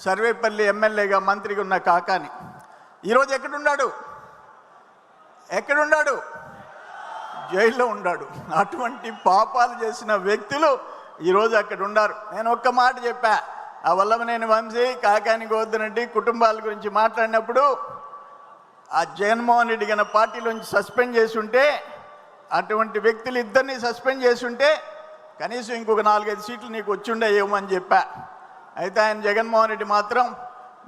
సర్వేపల్లి ఎమ్మెల్యేగా మంత్రిగా ఉన్న కాకాని ఈరోజు ఎక్కడున్నాడు? జైల్లో ఉన్నాడు. అటువంటి పాపాలు చేసిన వ్యక్తులు ఈరోజు అక్కడ ఉన్నారు. నేను ఒక్క మాట చెప్పా, ఆ వల్లభనేని వంశీ కాకాని గోవర్ధన్ రెడ్డి కుటుంబాల గురించి మాట్లాడినప్పుడు ఆ జగన్మోహన్ రెడ్డి గన పార్టీలోంచి సస్పెండ్ చేసి ఉంటే, అటువంటి వ్యక్తులు ఇద్దరిని సస్పెండ్ చేసి ఉంటే కనీసం ఇంకొక 4-5 సీట్లు నీకు వచ్చిండేమని చెప్పా. అయితే ఆయన జగన్మోహన్ రెడ్డి మాత్రం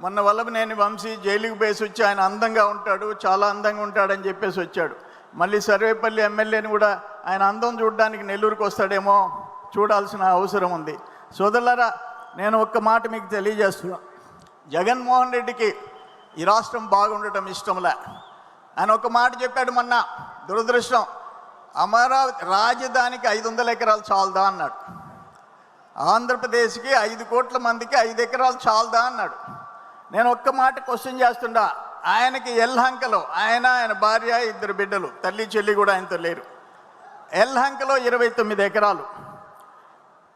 మొన్న వల్లభనేని వంశీ జైలుకి బేసి వచ్చి ఆయన అందంగా ఉంటాడు, చాలా అందంగా ఉంటాడని చెప్పేసి వచ్చాడు. మళ్ళీ సర్వేపల్లి ఎమ్మెల్యేని కూడా ఆయన అందం చూడడానికి నెల్లూరుకు వస్తాడేమో, చూడాల్సిన అవసరం ఉంది. సోదరులారా, నేను ఒక్క మాట మీకు తెలియజేస్తున్నా, జగన్మోహన్ రెడ్డికి ఈ రాష్ట్రం బాగుండటం ఇష్టంలే. ఆయన ఒక మాట చెప్పాడు మొన్న, దురదృష్టం, అమరావతి రాజధానికి 500 ఎకరాలు చాలదా అన్నాడు. ఆంధ్రప్రదేశ్కి 5 కోట్ల మందికి 5 ఎకరాలు చాలదా అన్నాడు. నేను ఒక్క మాట క్వశ్చన్ చేస్తుండా, ఆయనకి ఎల్హంకలో ఆయన భార్య 2 బిడ్డలు, తల్లి చెల్లి కూడా ఆయనతో లేరు. ఎల్హంకలో 29 ఎకరాలు,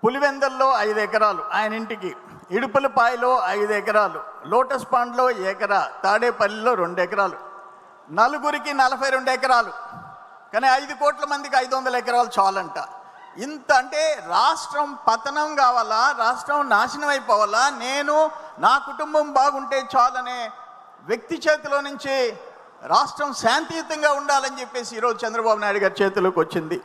పులివెందల్లో 5 ఎకరాలు ఆయన ఇంటికి, ఇడుపులపాయలో 5 ఎకరాలు, లోటస్ పాండ్లో 1 ఎకరా, తాడేపల్లిలో 2 ఎకరాలు, నలుగురికి 42 ఎకరాలు. కానీ 5 కోట్ల మందికి 500 ఎకరాలు చాలంట. ఇంత అంటే రాష్ట్రం పతనం కావాలా, రాష్ట్రం నాశనం అయిపోవాలా, నేను నా కుటుంబం బాగుంటే చాలనే వ్యక్తి చేతిలో నుంచి రాష్ట్రం శాంతియుతంగా ఉండాలని చెప్పేసి ఈరోజు చంద్రబాబు నాయుడు గారి చేతిలోకి వచ్చింది.